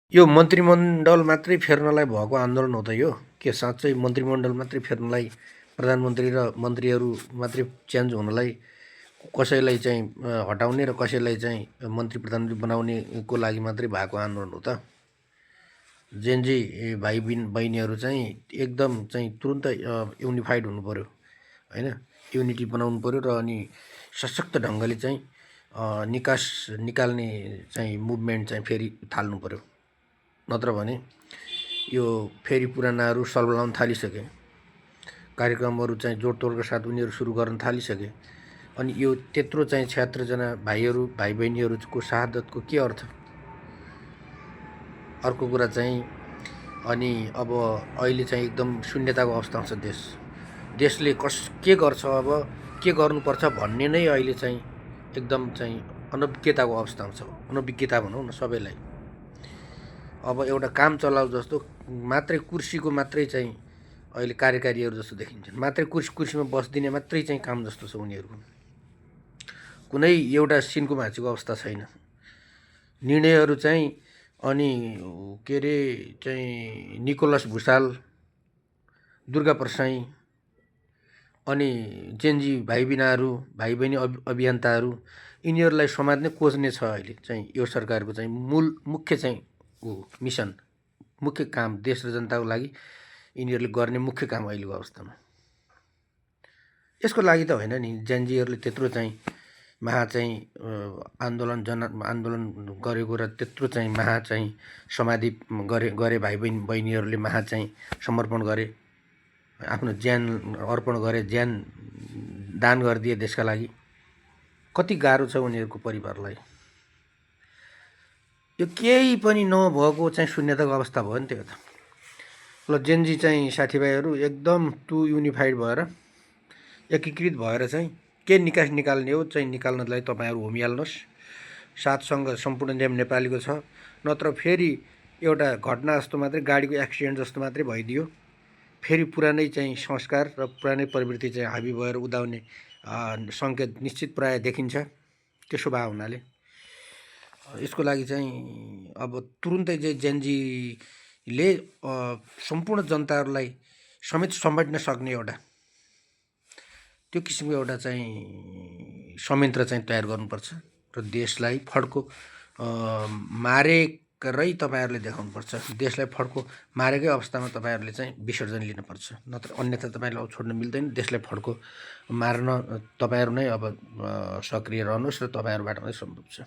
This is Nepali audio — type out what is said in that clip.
यो मन्त्रीमण्डल मात्रै फेर्नलाई भएको आन्दोलन हो त यो? के साँच्चै मन्त्रीमण्डल मात्रै फेर्नलाई, प्रधानमन्त्री र मन्त्रीहरू मात्रै चेन्ज हुनलाई, कसैलाई चाहिँ हटाउने र कसैलाई चाहिँ मन्त्री प्रधानमन्त्री बनाउनेको लागि मात्रै भएको आन्दोलन हो त? जेनजी भाइ बहिनीहरू चाहिँ एकदम चाहिँ तुरुन्त युनिफाइड हुनु पऱ्यो होइन, युनिटी बनाउनु पऱ्यो र अनि सशक्त ढङ्गले चाहिँ निकाल्ने चाहिँ मुभमेन्ट चाहिँ फेरि थाल्नु पऱ्यो। नत्र भने यो फेरि पुरानाहरू सल्बलाउन थालिसके, कार्यक्रमहरू चाहिँ जोडतोडका साथ उनीहरू सुरु गर्न थालिसके। अनि यो त्यत्रो चाहिँ 76 जना भाइ बहिनीहरूको शहादतको के अर्थ? अर्को कुरा चाहिँ अनि अब अहिले चाहिँ एकदम शून्यताको अवस्थामा छ देशले के गर्छ, अब के गर्नुपर्छ भन्ने नै अहिले चाहिँ एकदम चाहिँ अनभिज्ञताको अवस्थामा छ। अनभिज्ञता भनौँ न सबैलाई। अब एउटा काम चलाउ जस्तो मात्रै कुर्सीको मात्रै चाहिँ अहिले कार्यकारीहरू जस्तो देखिन्छन्। मात्रै कुर्सीमा बसिदिने मात्रै चाहिँ काम जस्तो छ उनीहरूको। कुनै एउटा सिनको भाँचीको अवस्था छैन। निर्णयहरू चाहिँ अनि के अरे चाहिँ निकोलस भुसाल, दुर्गा प्रसाई अनि जेनजी भाइ बहिनी अभियन्ताहरू यिनीहरूलाई समात्ने खोज्ने छ अहिले चाहिँ यो सरकारको चाहिँ मुख्य चाहिँ मिसन, मुख्य काम देश र जनताको लागि यिनीहरूले गर्ने मुख्य काम अहिलेको अवस्थामा। यसको लागि त होइन नि जेनजीहरूले त्यत्रो चाहिँ महा चाहिँ आन्दोलन गरेको र त्यत्रो चाहिँ महा चाहिँ समाधि गरे भाइ बहिनीहरूले महा चाहिँ समर्पण गरे, आफ्नो ज्यान अर्पण गरे, ज्यान दान गरिदिए देशका लागि। कति गाह्रो छ उनीहरूको परिवारलाई। यो केही पनि नभएको चाहिँ शून्यताको अवस्था भयो नि त्यो त। ल जेनजी चाहिँ साथीभाइहरू एकदम युनिफाइड भएर एकीकृत भएर चाहिँ के निकास निकाल्ने हो चाहिँ निकाल्नलाई तपाईँहरू होमिहाल्नुहोस्। साथसँग सम्पूर्ण नेपालीको छ। नत्र फेरि एउटा घटना जस्तो मात्रै, गाडीको एक्सिडेन्ट जस्तो मात्रै भइदियो, फेरि पुरानै चाहिँ संस्कार र पुरानै प्रवृत्ति चाहिँ हाबी भएर उदाउने सङ्केत निश्चित प्राय देखिन्छ। त्यसो भए हुनाले यसको लागि चाहिँ अब तुरुन्तै चाहिँ जेनजीले सम्पूर्ण जनताहरूलाई समेत समेट्न सक्ने एउटा त्यो किसिमको एउटा चाहिँ संयन्त्र चाहिँ तयार गर्नुपर्छ र देशलाई फड्को मारेकै तपाईँहरूले देखाउनुपर्छ। देशलाई फड्को मारेकै अवस्थामा तपाईँहरूले चाहिँ विसर्जन लिनुपर्छ। नत्र अन्यथा तपाईँलाई छोड्न मिल्दैन। देशलाई फड्को मार्न तपाईँहरू नै अब सक्रिय रहनुहोस् र तपाईँहरूबाट नै सम्भव छ।